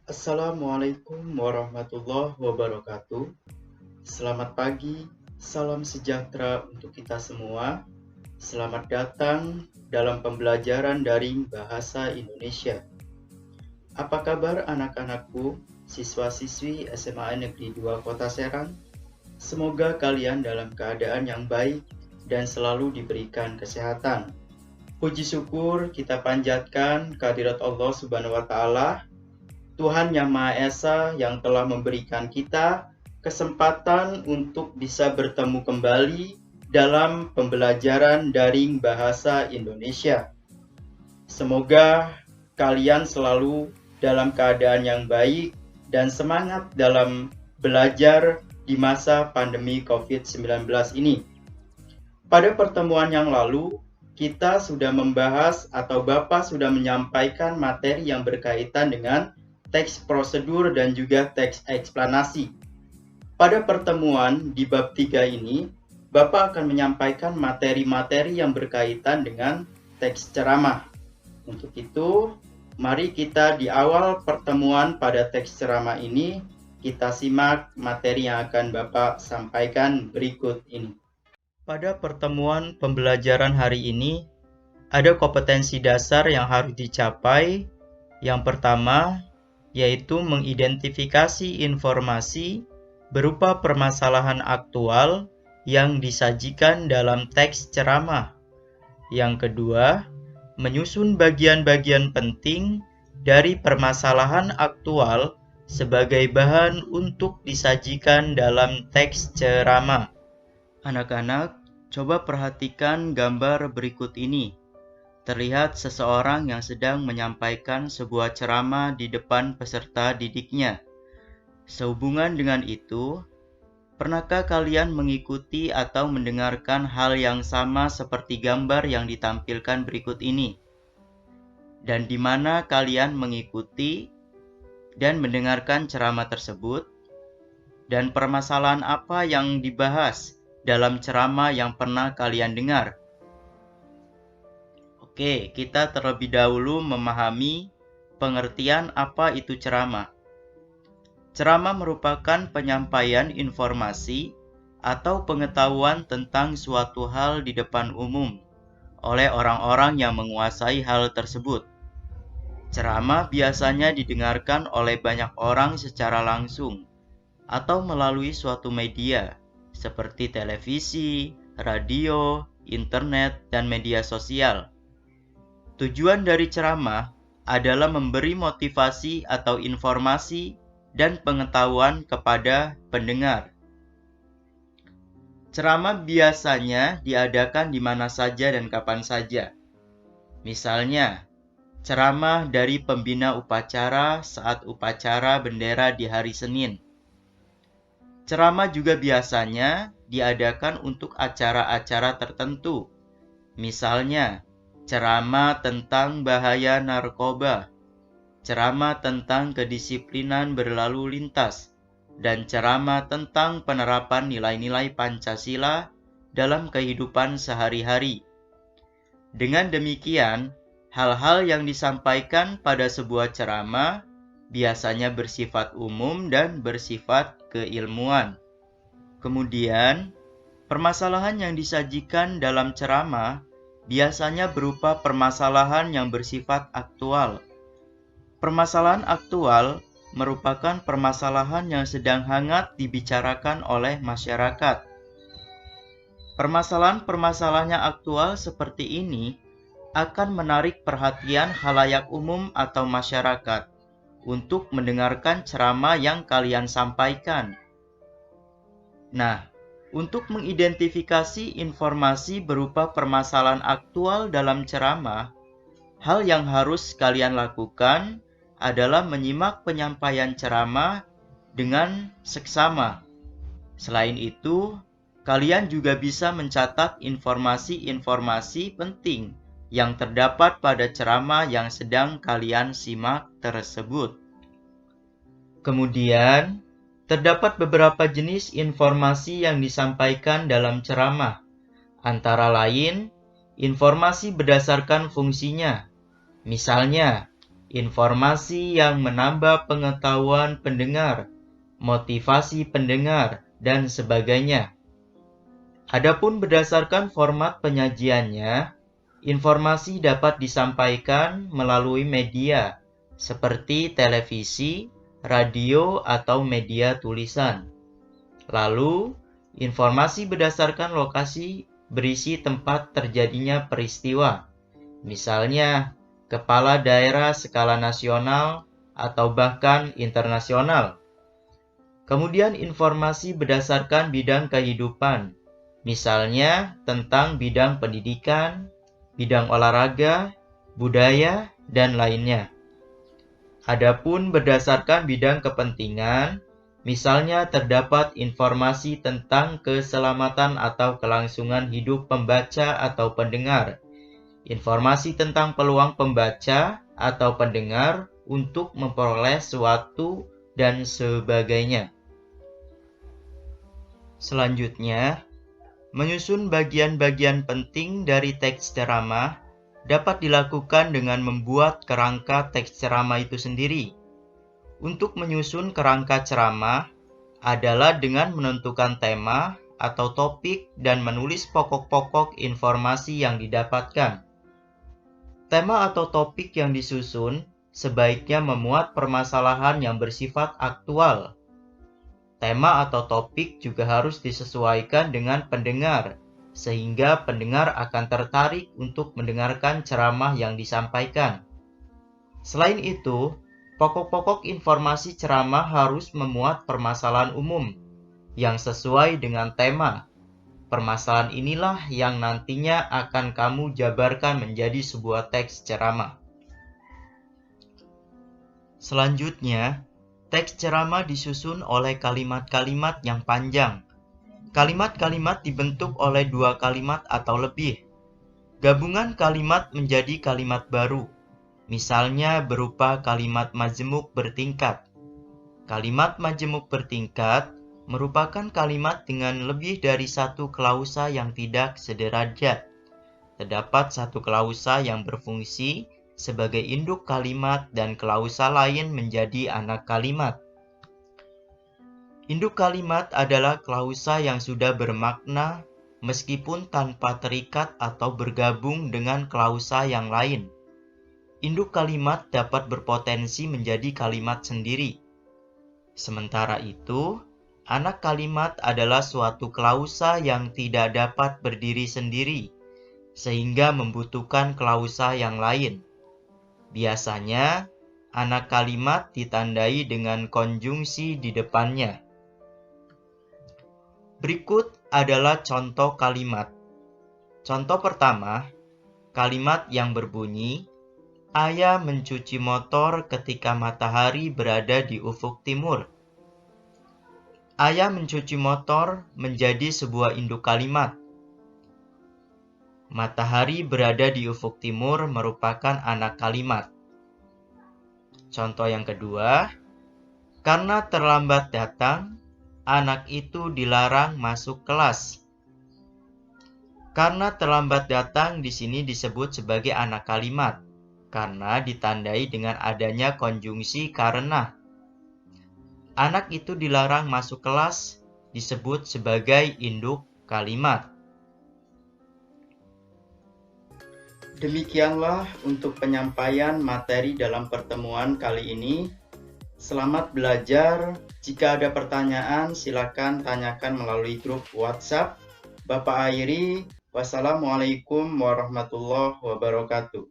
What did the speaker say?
Assalamualaikum warahmatullahi wabarakatuh. Selamat pagi, salam sejahtera untuk kita semua. Selamat datang dalam pembelajaran daring Bahasa Indonesia. Apa kabar anak-anakku, siswa-siswi SMA Negeri 2 Kota Serang? Semoga kalian dalam keadaan yang baik dan selalu diberikan kesehatan. Puji syukur kita panjatkan kehadirat Allah Subhanahu wa Ta'ala, Tuhan Yang Maha Esa, yang telah memberikan kita kesempatan untuk bisa bertemu kembali dalam pembelajaran daring bahasa Indonesia. Semoga kalian selalu dalam keadaan yang baik dan semangat dalam belajar di masa pandemi COVID-19 ini. Pada pertemuan yang lalu, kita sudah membahas atau Bapak sudah menyampaikan materi yang berkaitan dengan teks prosedur dan juga teks eksplanasi. Pada pertemuan di bab 3 ini, Bapak akan menyampaikan materi-materi yang berkaitan dengan teks ceramah. Untuk itu, mari kita di awal pertemuan pada teks ceramah ini, kita simak materi yang akan Bapak sampaikan berikut ini. Pada pertemuan pembelajaran hari ini, ada kompetensi dasar yang harus dicapai. Yang pertama, yaitu mengidentifikasi informasi berupa permasalahan aktual yang disajikan dalam teks ceramah. Yang kedua, menyusun bagian-bagian penting dari permasalahan aktual sebagai bahan untuk disajikan dalam teks ceramah. Anak-anak, coba perhatikan gambar berikut ini. Terlihat seseorang yang sedang menyampaikan sebuah ceramah di depan peserta didiknya. Sehubungan dengan itu, pernahkah kalian mengikuti atau mendengarkan hal yang sama seperti gambar yang ditampilkan berikut ini? Dan di mana kalian mengikuti dan mendengarkan ceramah tersebut? Dan permasalahan apa yang dibahas dalam ceramah yang pernah kalian dengar? Oke, kita terlebih dahulu memahami pengertian apa itu ceramah. Ceramah merupakan penyampaian informasi atau pengetahuan tentang suatu hal di depan umum oleh orang-orang yang menguasai hal tersebut. Ceramah biasanya didengarkan oleh banyak orang secara langsung atau melalui suatu media seperti televisi, radio, internet, dan media sosial. Tujuan dari ceramah adalah memberi motivasi atau informasi dan pengetahuan kepada pendengar. Ceramah biasanya diadakan di mana saja dan kapan saja. Misalnya, ceramah dari pembina upacara saat upacara bendera di hari Senin. Ceramah juga biasanya diadakan untuk acara-acara tertentu. Misalnya, ceramah tentang bahaya narkoba, ceramah tentang kedisiplinan berlalu lintas, dan ceramah tentang penerapan nilai-nilai Pancasila dalam kehidupan sehari-hari. Dengan demikian, hal-hal yang disampaikan pada sebuah ceramah biasanya bersifat umum dan bersifat keilmuan. Kemudian, permasalahan yang disajikan dalam ceramah biasanya berupa permasalahan yang bersifat aktual. Permasalahan aktual merupakan permasalahan yang sedang hangat dibicarakan oleh masyarakat. Permasalahan-permasalahan yang aktual seperti ini akan menarik perhatian khalayak umum atau masyarakat untuk mendengarkan ceramah yang kalian sampaikan. Nah, untuk mengidentifikasi informasi berupa permasalahan aktual dalam ceramah, hal yang harus kalian lakukan adalah menyimak penyampaian ceramah dengan seksama. Selain itu, kalian juga bisa mencatat informasi-informasi penting yang terdapat pada ceramah yang sedang kalian simak tersebut. Kemudian, terdapat beberapa jenis informasi yang disampaikan dalam ceramah, antara lain informasi berdasarkan fungsinya. Misalnya, informasi yang menambah pengetahuan pendengar, motivasi pendengar, dan sebagainya. Adapun berdasarkan format penyajiannya, informasi dapat disampaikan melalui media seperti televisi, radio, atau media tulisan. Lalu, informasi berdasarkan lokasi berisi tempat terjadinya peristiwa, misalnya kepala daerah skala nasional atau bahkan internasional. Kemudian informasi berdasarkan bidang kehidupan, misalnya tentang bidang pendidikan, bidang olahraga, budaya, dan lainnya. Adapun berdasarkan bidang kepentingan, misalnya terdapat informasi tentang keselamatan atau kelangsungan hidup pembaca atau pendengar, informasi tentang peluang pembaca atau pendengar untuk memperoleh suatu dan sebagainya. Selanjutnya, menyusun bagian-bagian penting dari teks ceramah dapat dilakukan dengan membuat kerangka teks ceramah itu sendiri. Untuk menyusun kerangka ceramah adalah dengan menentukan tema atau topik dan menulis pokok-pokok informasi yang didapatkan. Tema atau topik yang disusun sebaiknya memuat permasalahan yang bersifat aktual. Tema atau topik juga harus disesuaikan dengan pendengar, sehingga pendengar akan tertarik untuk mendengarkan ceramah yang disampaikan. Selain itu, pokok-pokok informasi ceramah harus memuat permasalahan umum yang sesuai dengan tema. Permasalahan inilah yang nantinya akan kamu jabarkan menjadi sebuah teks ceramah. Selanjutnya, teks ceramah disusun oleh kalimat-kalimat yang panjang. Kalimat-kalimat dibentuk oleh 2 kalimat atau lebih. Gabungan kalimat menjadi kalimat baru, misalnya berupa kalimat majemuk bertingkat. Kalimat majemuk bertingkat merupakan kalimat dengan lebih dari satu klausa yang tidak sederajat. Terdapat satu klausa yang berfungsi sebagai induk kalimat dan klausa lain menjadi anak kalimat. Induk kalimat adalah klausa yang sudah bermakna meskipun tanpa terikat atau bergabung dengan klausa yang lain. Induk kalimat dapat berpotensi menjadi kalimat sendiri. Sementara itu, anak kalimat adalah suatu klausa yang tidak dapat berdiri sendiri, sehingga membutuhkan klausa yang lain. Biasanya, anak kalimat ditandai dengan konjungsi di depannya. Berikut adalah contoh kalimat. Contoh pertama, kalimat yang berbunyi, "Ayah mencuci motor ketika matahari berada di ufuk timur." Ayah mencuci motor menjadi sebuah induk kalimat. Matahari berada di ufuk timur merupakan anak kalimat. Contoh yang kedua, karena terlambat datang, anak itu dilarang masuk kelas. Karena terlambat datang di sini disebut sebagai anak kalimat, karena ditandai dengan adanya konjungsi karena. Anak itu dilarang masuk kelas disebut sebagai induk kalimat. Demikianlah untuk penyampaian materi dalam pertemuan kali ini. Selamat belajar. Jika ada pertanyaan, silakan tanyakan melalui grup WhatsApp. Bapak akhiri, wassalamualaikum warahmatullahi wabarakatuh.